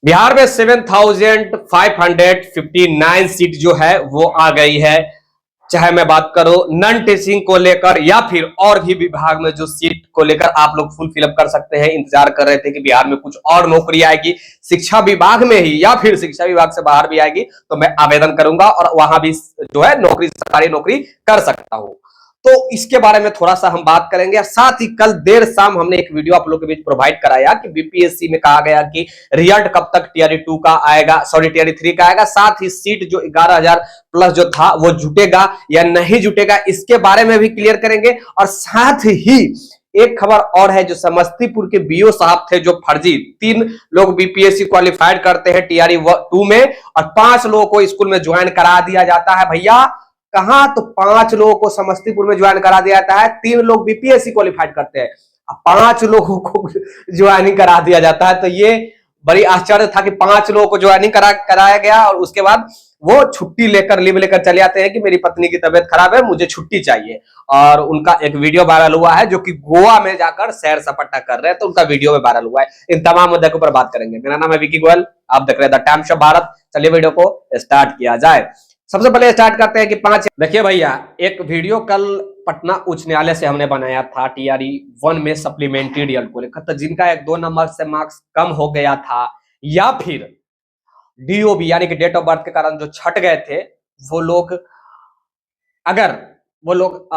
बिहार में 7,559 सीट जो है वो आ गई है। चाहे मैं बात करूं नॉन टीचिंग को लेकर या फिर और भी विभाग में जो सीट को लेकर आप लोग फुल फिलअप कर सकते हैं। इंतजार कर रहे थे कि बिहार में कुछ और नौकरी आएगी शिक्षा विभाग में ही या फिर शिक्षा विभाग से बाहर भी आएगी तो मैं आवेदन करूंगा और वहां भी जो है नौकरी सरकारी नौकरी कर सकता हूं। तो इसके बारे में थोड़ा सा हम बात करेंगे। साथ ही कल देर शाम हमने एक वीडियो आप लोगों के बीच प्रोवाइड कराया कि बीपीएससी में कहा गया कि रिजल्ट कब तक टीआरई 2 का आएगा, सॉरी टीआरई 3 का आएगा। साथ ही सीट जो 11,000 प्लस जो था वो जुटेगा या नहीं जुटेगा इसके बारे में भी क्लियर करेंगे। और साथ ही एक खबर और है जो समस्तीपुर के बीओ साहब थे जो फर्जी 3 लोग बीपीएससी क्वालिफाइड करते हैं टीआरई 2 में और 5 लोगों को स्कूल में ज्वाइन करा दिया जाता है। भैया कहां तो 5 लोगों को समस्तीपुर में ज्वाइन करा दिया जाता है, 3 लोग बीपीएससी क्वालिफाइड करते हैं, 5 लोगों को ज्वाइनिंग करा दिया जाता है। तो ये बड़ी आश्चर्य था कि 5 लोगों को ज्वाइनिंग कराया गया और उसके बाद वो छुट्टी लेकर लीव लेकर चले आते हैं कि मेरी पत्नी की तबीयत खराब है मुझे छुट्टी चाहिए। और उनका एक वीडियो वायरल हुआ है जो कि गोवा में जाकर सैर सपाटा कर रहे हैं, तो उनका वीडियो में वायरल हुआ है। इन तमाम मुद्दों के ऊपर बात करेंगे। मेरा नाम है विकी गोयल, आप देख रहे हैं द टाइम्स ऑफ भारत। चलिए वीडियो को स्टार्ट किया जाए। सबसे पहले स्टार्ट करते हैं कि 5 देखिए भैया एक वीडियो कल पटना उच्च न्यायालय से हमने बनाया था टीआरई 1 में सप्लीमेंट्री रिजल्ट को लेकर। तो जिनका 1-2 नंबर से मार्क्स कम हो गया था या फिर डीओबी यानी कि डेट ऑफ बर्थ के कारण जो छट गए थे वो लोग अगर वो लोग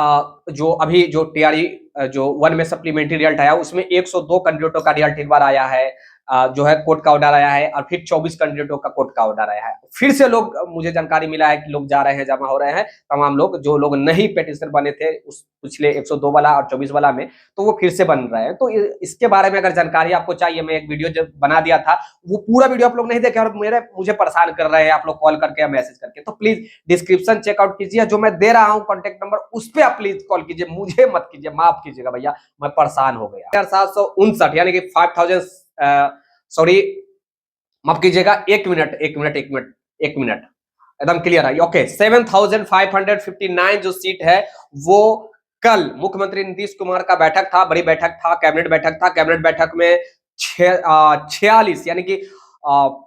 जो अभी जो टीआरई जो 1 में सप्लीमेंट्री रिजल्ट आया उसमें 102 कैंडिडेटों का रिजल्ट एक बार आया है, जो है कोर्ट का ऑर्डर आया है और फिर 24 कैंडिडेटों का कोर्ट का ऑर्डर आया है। फिर से लोग मुझे जानकारी मिला है कि लोग जा रहे हैं, जमा हो रहे हैं तमाम लोग जो लोग नहीं पेटिशनर बने थे उस पिछले 102 वाला और 24 वाला में, तो वो फिर से बन रहे हैं। तो इसके बारे में अगर जानकारी आपको चाहिए, मैं एक वीडियो जब बना दिया था वो पूरा वीडियो आप लोग नहीं देखे और मुझे परेशान कर रहे हैं आप लोग कॉल करके या मैसेज करके, तो प्लीज डिस्क्रिप्शन चेकआउट कीजिए, जो मैं दे रहा हूँ कॉन्टेक्ट नंबर उस पर आप प्लीज कॉल कीजिए, मुझे मत कीजिए, माफ कीजिएगा भैया मैं परेशान हो गया। 759 यानी कि 5000 सॉरी माफ कीजिएगा, एक मिनट एकदम क्लियर है। ओके 7,559 जो सीट है वो कल मुख्यमंत्री नीतीश कुमार का बैठक था, बड़ी बैठक था, कैबिनेट बैठक था। कैबिनेट बैठक में 46 यानी कि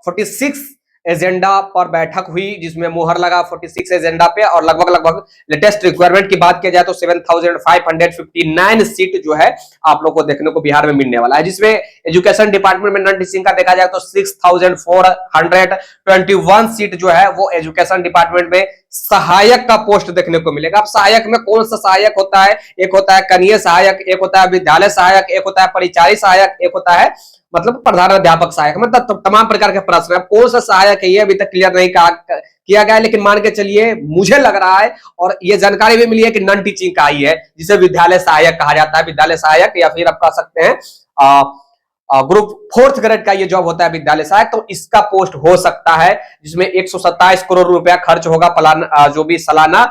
46 एजेंडा पर बैठक हुई जिसमें मोहर लगा 46 एजेंडा पे और लगभग लेटेस्ट रिक्वायरमेंट की बात किया जाए तो 7,559 सीट जो है आप लोग को देखने को बिहार में मिलने वाला है, जिसमें एजुकेशन डिपार्टमेंट में नॉन टीचिंग का देखा जाए तो 6,421 सीट जो है वो एजुकेशन डिपार्टमेंट में सहायक का पोस्ट देखने को मिलेगा। अब सहायक में कौन सा सहायक होता है? एक होता है कनीय सहायक, एक होता है विद्यालय सहायक, एक होता है परिचारी सहायक, एक होता है मतलब प्रधान अध्यापक सहायक, मतलब तमाम प्रकार के प्रश्न है। कौन सा सहायक है ये अभी तक क्लियर नहीं किया गया, लेकिन मान के चलिए मुझे लग रहा है और ये जानकारी भी मिली है कि नॉन टीचिंग का ही है जिसे विद्यालय सहायक कहा जाता है। विद्यालय सहायक या फिर आप कह सकते हैं ग्रुप 4th ग्रेड का ये जॉब होता है विद्यालय सहायक, तो इसका पोस्ट हो सकता है जिसमें 127 करोड़ रुपया खर्च होगा। जो भी सालाना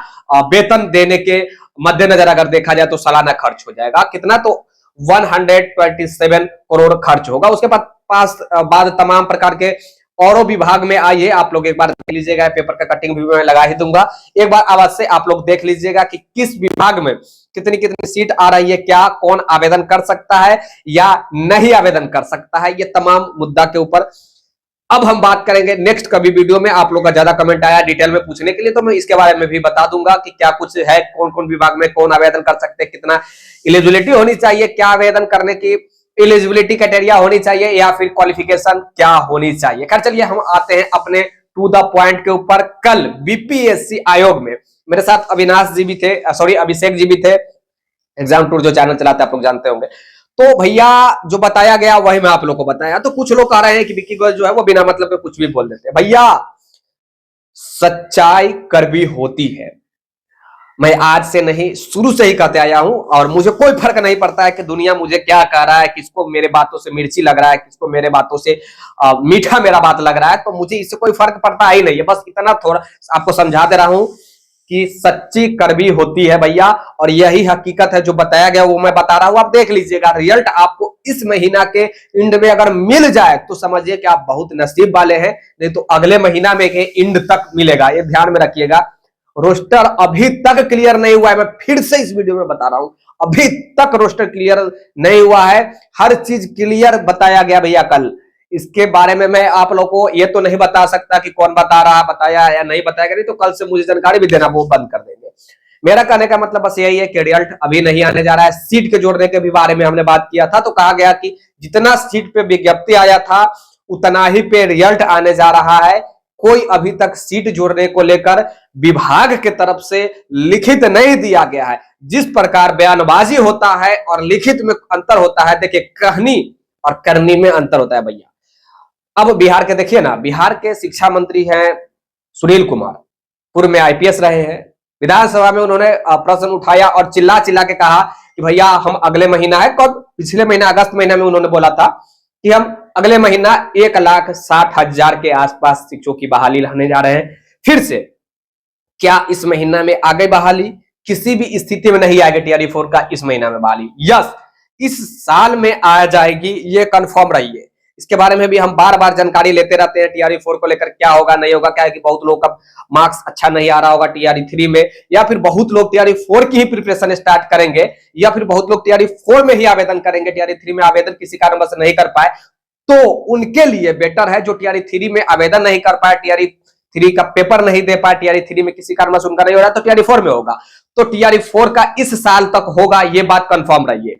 वेतन देने के मद्देनजर अगर देखा जाए तो सालाना खर्च हो जाएगा कितना, तो 127 करोड़ खर्च होगा। उसके बाद तमाम प्रकार के और विभाग में आइए आप लोग एक बार देख लीजिएगा, पेपर का कटिंग भी मैं लगा ही दूंगा, एक बार आवाज से आप लोग देख लीजिएगा कि किस विभाग में कितनी कितनी सीट आ रही है, क्या कौन आवेदन कर सकता है या नहीं आवेदन कर सकता है, ये तमाम मुद्दा के ऊपर अब हम बात करेंगे नेक्स्ट कभी वीडियो में। आप लोग का ज्यादा कमेंट आया डिटेल में पूछने के लिए तो मैं इसके बारे में भी बता दूंगा कि क्या कुछ है, कौन कौन विभाग में कौन आवेदन कर सकते हैं, कितना एलिजिबिलिटी होनी चाहिए, क्या आवेदन करने की एलिजिबिलिटी क्राइटेरिया होनी चाहिए या फिर क्वालिफिकेशन क्या होनी चाहिए। खैर चलिए हम आते हैं अपने टू द पॉइंट के ऊपर। कल बीपीएससी आयोग में मेरे साथ अविनाश जी भी थे, सॉरी अभिषेक जी भी थे, एग्जाम टूर जो चैनल चलाते हैं आप लोग जानते होंगे। तो भैया जो बताया गया वही मैं आप लोग को बताया। तो कुछ लोग कह रहे हैं कि विक्की गोयल जो है वो बिना मतलब के कुछ भी बोल देते हैं। भैया सच्चाई कड़वी होती है, मैं आज से नहीं शुरू से ही कहते आया हूं और मुझे कोई फर्क नहीं पड़ता है कि दुनिया मुझे क्या कह रहा है, किसको मेरे बातों से मिर्ची लग रहा है, किसको मेरे बातों से मीठा मेरा बात लग रहा है, तो मुझे इससे कोई फर्क पड़ता ही नहीं है। बस इतना थोड़ा आपको समझा दे रहा हूं कि सच्ची कड़वी होती है भैया, और यही हकीकत है जो बताया गया वो मैं बता रहा हूं। आप देख लीजिएगा रिजल्ट आपको इस महीना के एंड में अगर मिल जाए तो समझिए कि आप बहुत नसीब वाले हैं, नहीं तो अगले महीना में के एंड तक मिलेगा, ये ध्यान में रखिएगा। रोस्टर अभी तक क्लियर नहीं हुआ है, मैं फिर से इस वीडियो में बता रहा हूं, अभी तक रोस्टर क्लियर नहीं हुआ है। हर चीज क्लियर बताया गया भैया कल। इसके बारे में मैं आप लोगों को ये तो नहीं बता सकता कि कौन बता रहा, बताया या नहीं बताया, नहीं तो कल से मुझे जानकारी भी देना वो बंद कर देंगे। मेरा कहने का मतलब बस यही है कि रिजल्ट अभी नहीं आने जा रहा है। सीट के जोड़ने के भी बारे में हमने बात किया था, तो कहा गया कि जितना सीट पे विज्ञप्ति आया था उतना ही पे रिजल्ट आने जा रहा है। कोई अभी तक सीट जोड़ने को लेकर विभाग के तरफ से लिखित नहीं दिया गया है। जिस प्रकार बयानबाजी होता है और लिखित में अंतर होता है, देखिए कहनी और करनी में अंतर होता है भैया। अब बिहार के देखिए ना, बिहार के शिक्षा मंत्री हैं सुनील कुमार, पूर्व में आईपीएस रहे हैं। विधानसभा में उन्होंने प्रश्न उठाया और चिल्ला चिल्ला के कहा कि भैया हम अगले महीना है, कब, पिछले महीना अगस्त महीना में उन्होंने बोला था कि हम अगले महीना 1,60,000 के आसपास शिक्षकों की बहाली लाने जा रहे हैं। फिर से क्या इस महीना में आ गई बहाली? किसी भी स्थिति में नहीं आएगी टीआरई 4 का इस महीना में बहाली। यस, इस साल में आ जाएगी, ये कंफर्म रहिए। इसके बारे में भी हम बार बार जानकारी लेते रहते हैं टीआरई 4 को लेकर, क्या होगा नहीं होगा। क्या है कि बहुत लोगों का मार्क्स अच्छा नहीं आ रहा होगा टीआरई 3 में, या फिर बहुत लोग टीआरई 4 की ही प्रिपरेशन स्टार्ट करेंगे, या फिर बहुत लोग टीआरई 4 में ही आवेदन करेंगे, टीआरई 3 में आवेदन किसी कारणवश नहीं कर पाए। तो उनके लिए बेटर है जो टीआरई 3 में आवेदन नहीं कर पाए, टीआरई 3 का पेपर नहीं दे पाए, टीआरई 3 में किसी कारणवश उनका नहीं हो रहा तो टीआरई 4 में होगा। तो टीआरई 4 का इस साल तक होगा, ये बात कंफर्म रहिए।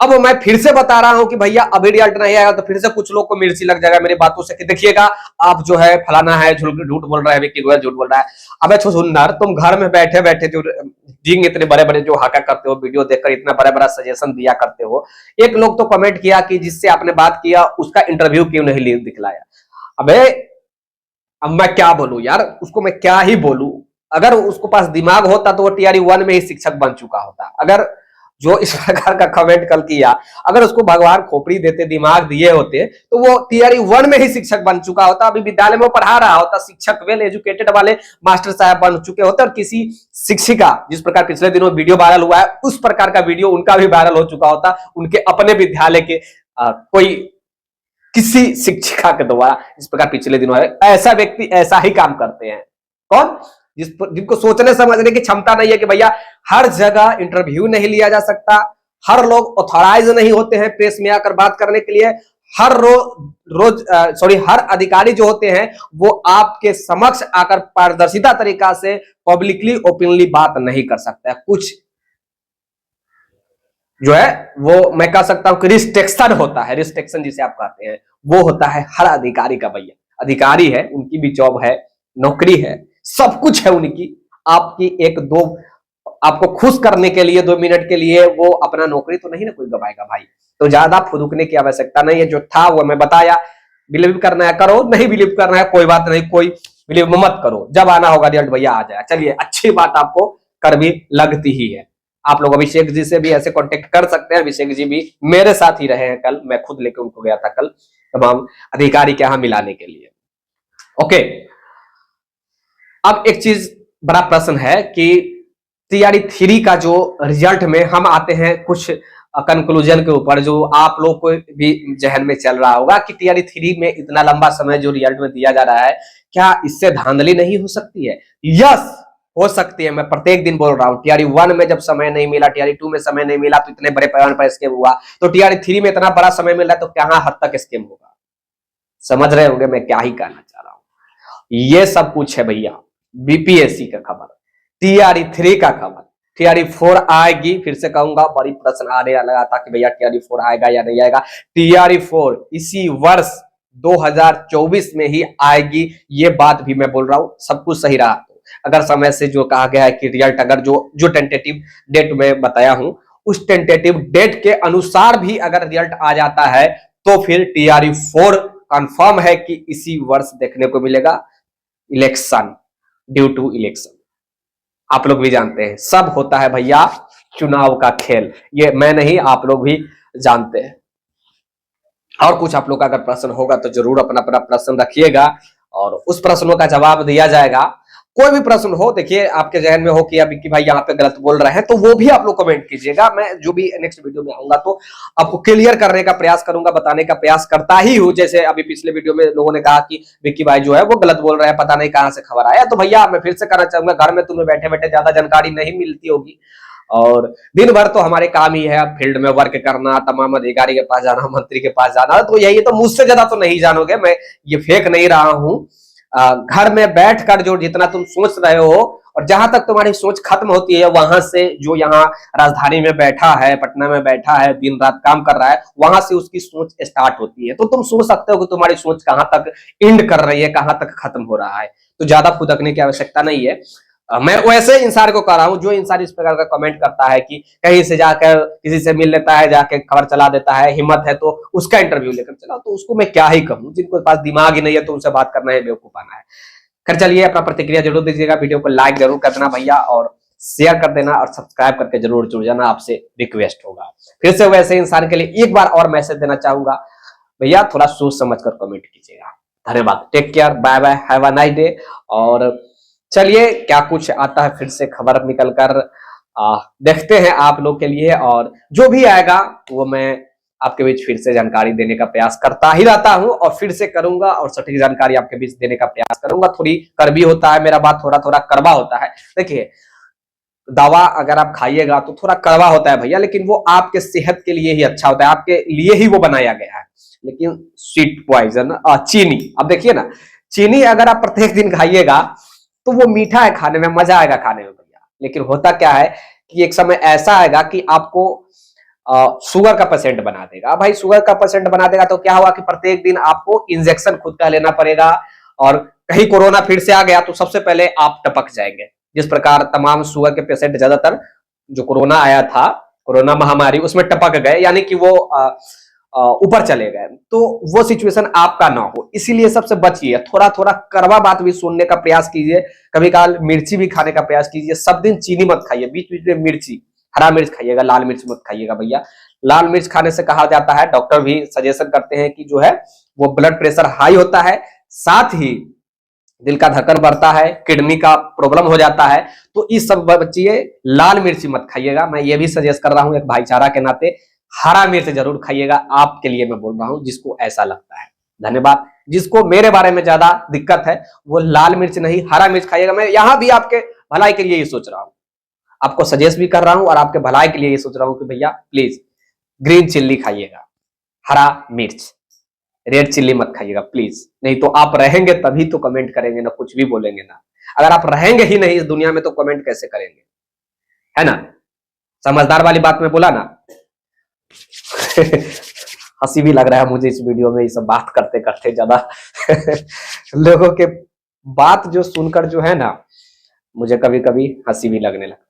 अब मैं फिर से बता रहा हूं कि भैया अभी रिजल्ट नहीं आएगा तो फिर से कुछ लोग को मिर्ची लग जाएगा मेरी बातों से कि देखिएगा आप जो है फलाना है, झूठ बोल रहा है, विक्की गोयल झूठ बोल रहा है। अबे सुंदर, तुम घर में बैठे बैठे जो जिंग इतने बड़े बड़े जो हाका करते हो, वीडियो देखकर इतना बड़ा बड़ा सजेशन दिया करते हो। एक लोग तो कमेंट किया कि जिससे आपने बात किया उसका इंटरव्यू क्यों नहीं दिखलाया। अबे अब मैं क्या बोलूं यार, उसको मैं क्या ही बोलूं। अगर उसको पास दिमाग होता तो वो टीआरई 1 में ही शिक्षक बन चुका होता। अगर जो इस प्रकार का कमेंट कल किया, अगर उसको भगवान खोपड़ी देते, दिमाग दिए होते तो वो टीआरई 1 में ही शिक्षक बन चुका होता, अभी विद्यालय में पढ़ा रहा होता, शिक्षक वेल एजुकेटेड वाले मास्टर साहब बन चुके होते। और किसी शिक्षिका, जिस प्रकार पिछले दिनों वीडियो वायरल हुआ है, उस प्रकार का वीडियो उनका भी वायरल हो चुका होता, उनके अपने विद्यालय के कोई किसी शिक्षिका के द्वारा। इस प्रकार पिछले दिनों है, ऐसा व्यक्ति ऐसा ही काम करते हैं। कौन? जिनको सोचने समझने की क्षमता नहीं है कि भैया हर जगह इंटरव्यू नहीं लिया जा सकता, हर लोग ऑथराइज नहीं होते हैं प्रेस में आकर बात करने के लिए, हर अधिकारी जो होते हैं वो आपके समक्ष आकर पारदर्शिता तरीका से पब्लिकली ओपनली बात नहीं कर सकता है। कुछ जो है वो मैं कह सकता हूं कि रिस्ट्रिक्शन होता है, रिस्ट्रिक्शन जिसे आप कहते हैं, वो होता है हर अधिकारी का। भैया अधिकारी है, उनकी भी जॉब है, नौकरी है, सब कुछ है उनकी। आपकी एक दो आपको खुश करने के लिए 2 मिनट के लिए वो अपना नौकरी तो नहीं ना कोई गवाएगा भाई। तो ज्यादा फुदुकने की आवश्यकता नहीं है, जो था वो मैं बताया। बिलीव करना है करो, नहीं बिलीव करना है कोई बात नहीं, कोई बिलीव मत करो। जब आना होगा रिजल्ट भैया आ जाएगा। चलिए, अच्छी बात आपको कर भी लगती ही है। आप लोग अभिषेक जी से भी ऐसे कांटेक्ट कर सकते हैं। अभिषेक जी भी मेरे साथ ही रहे हैं, कल मैं खुद लेके उनको गया था कल तमाम अधिकारी के यहां मिलाने के लिए। ओके, अब एक चीज बड़ा प्रश्न है कि टीआरई 3 का जो रिजल्ट में हम आते हैं कुछ कंक्लूजन के ऊपर, जो आप लोग को भी जहन में चल रहा होगा कि टीआरई 3 में इतना लंबा समय जो रिजल्ट में दिया जा रहा है, क्या इससे धांधली नहीं हो सकती है? यस, हो सकती है। मैं प्रत्येक दिन बोल रहा हूं, टीआरई 1 में जब समय नहीं मिला, टीआरई 2 में समय नहीं मिला तो इतने बड़े पैमाने पर स्कैम हुआ, तो टीआरई 3 में इतना बड़ा समय मिला तो कहां हद तक स्कैम होगा। समझ रहे होंगे मैं क्या ही कहना चाह रहा हूं। ये सब कुछ है भैया बीपीएससी का खबर, टीआरई 3 का खबर। टीआरई 4 आएगी, फिर से कहूंगा, बड़ी प्रश्न आने लगा था कि भैया टीआरई 4 आएगा या नहीं आएगा। टीआरई 4 इसी वर्ष 2024 में ही आएगी, ये बात भी मैं बोल रहा हूं। सब कुछ सही रहा तो, अगर समय से जो कहा गया है कि रिजल्ट अगर जो टेंटेटिव डेट में बताया हूं, उस टेंटेटिव डेट के अनुसार भी अगर रिजल्ट आ जाता है तो फिर टीआरई 4 कंफर्म है कि इसी वर्ष देखने को मिलेगा। इलेक्शन, ड्यू टू इलेक्शन, आप लोग भी जानते हैं, सब होता है भैया चुनाव का खेल। ये मैं नहीं, आप लोग भी जानते हैं। और कुछ आप लोग का अगर प्रश्न होगा तो जरूर अपना अपना प्रश्न रखिएगा और उस प्रश्नों का जवाब दिया जाएगा। कोई भी प्रश्न हो, देखिए आपके जहन में हो कि अभी कि भाई यहाँ पे गलत बोल रहे हैं, तो वो भी आप लोग कमेंट कीजिएगा। मैं जो भी नेक्स्ट वीडियो में आऊंगा तो आपको क्लियर करने का प्रयास करूंगा, बताने का प्रयास करता ही हूं। जैसे अभी पिछले वीडियो में लोगों ने कहा कि विक्की भाई जो है वो गलत बोल रहे हैं, पता नहीं कहां से खबर आया। तो भैया मैं फिर से कहना चाहूंगा, घर में तुम्हें बैठे बैठे ज्यादा जानकारी नहीं मिलती होगी और दिन भर तो हमारे काम ही है फील्ड में वर्क करना, तमाम अधिकारी के पास जाना, मंत्री के पास जाना, तो यही तो मुझसे ज्यादा तो नहीं जानोगे, मैं ये फेक नहीं रहा हूं। घर में बैठकर जो जितना तुम सोच रहे हो और जहां तक तुम्हारी सोच खत्म होती है, वहां से जो यहाँ राजधानी में बैठा है, पटना में बैठा है, दिन रात काम कर रहा है, वहां से उसकी सोच स्टार्ट होती है। तो तुम सोच सकते हो कि तुम्हारी सोच कहां तक एंड कर रही है, कहां तक खत्म हो रहा है। तो ज्यादा फुदकने की आवश्यकता नहीं है। मैं वैसे इंसान को कह रहा हूं जो इंसान इस प्रकार का कमेंट करता है कि कहीं से जाकर किसी से मिल लेता है, जाके खबर चला देता है, हिम्मत है तो उसका इंटरव्यू लेकर चला, तो उसको मैं क्या ही कहूं। जिनको पास दिमाग ही नहीं है तो उनसे बात करना है बेवकूफाना है। खैर चलिए, अपना प्रतिक्रिया जरूर दीजिएगा, वीडियो को लाइक जरूर कर देना भैया, और शेयर कर देना, और सब्सक्राइब करके जरूर जुड़ जाना, आपसे रिक्वेस्ट होगा। फिर से वैसे इंसान के लिए एक बार और मैसेज देना चाहूंगा, भैया थोड़ा सोच समझ कर कमेंट कीजिएगा। धन्यवाद, take care, bye bye, have a nice day. और चलिए, क्या कुछ आता है फिर से खबर निकल कर देखते हैं आप लोग के लिए, और जो भी आएगा वो मैं आपके बीच फिर से जानकारी देने का प्रयास करता ही रहता हूं, और फिर से करूंगा, और सटीक जानकारी आपके बीच देने का प्रयास करूंगा। थोड़ी कड़वी होता है मेरा बात, थोड़ा थोड़ा कड़वा होता है। देखिए, दवा अगर आप खाइएगा तो थोड़ा कड़वा होता है भैया, लेकिन वो आपके सेहत के लिए ही अच्छा होता है, आपके लिए ही वो बनाया गया है। लेकिन स्वीट पॉइजन, चीनी, अब देखिए ना, चीनी अगर आप प्रत्येक दिन खाइएगा तो वो मीठा है, खाने में मजा आएगा खाने में भैया। लेकिन होता क्या है कि एक समय ऐसा आएगा कि आपको शुगर का पेशेंट बना देगा। भाई शुगर का पेशेंट बना देगा तो क्या हुआ कि प्रत्येक दिन आपको इंजेक्शन खुद का लेना पड़ेगा, और कहीं कोरोना फिर से आ गया तो सबसे पहले आप टपक जाएंगे। जिस प्रकार तमाम शुगर के पेशेंट ज्यादातर जो कोरोना आया था, कोरोना महामारी, उसमें टपक गए, यानी कि वो ऊपर चले गए। तो वो सिचुएशन आपका ना हो, इसीलिए सबसे बचिए। थोड़ा थोड़ा कड़वा बात भी सुनने का प्रयास कीजिए, कभी काल मिर्ची भी खाने का प्रयास कीजिए। सब दिन चीनी मत खाइए, बीच बीच में मिर्ची, हरा मिर्च खाइएगा, लाल मिर्च मत खाइएगा भैया। लाल मिर्च खाने से कहा जाता है, डॉक्टर भी सजेशन करते हैं कि जो है वो ब्लड प्रेशर हाई होता है, साथ ही दिल का धड़कन बढ़ता है, किडनी का प्रॉब्लम हो जाता है। तो इस सब बचिए, लाल मिर्ची मत खाइएगा। मैं ये भी सजेस्ट कर रहा हूं एक भाईचारा के नाते, हरा मिर्च जरूर खाइएगा, आपके लिए मैं बोल रहा हूं जिसको ऐसा लगता है। धन्यवाद। जिसको मेरे बारे में ज्यादा दिक्कत है वो लाल मिर्च नहीं, हरा मिर्च खाइएगा। मैं यहां भी आपके भलाई के लिए ही सोच रहा हूं, आपको सजेस्ट भी कर रहा हूं, और आपके भलाई के लिए ये सोच रहा हूं कि भैया प्लीज ग्रीन चिल्ली खाइएगा, हरा मिर्च, रेड चिल्ली मत खाइएगा प्लीज। नहीं तो आप रहेंगे तभी तो कमेंट करेंगे ना, कुछ भी बोलेंगे ना। अगर आप रहेंगे ही नहीं इस दुनिया में तो कमेंट कैसे करेंगे, है ना। समझदार वाली बात में बोला ना। हंसी भी लग रहा है मुझे इस वीडियो में, ये सब बात करते करते ज्यादा लोगों के बात जो सुनकर जो है ना, मुझे कभी कभी हंसी भी लगने लगता है।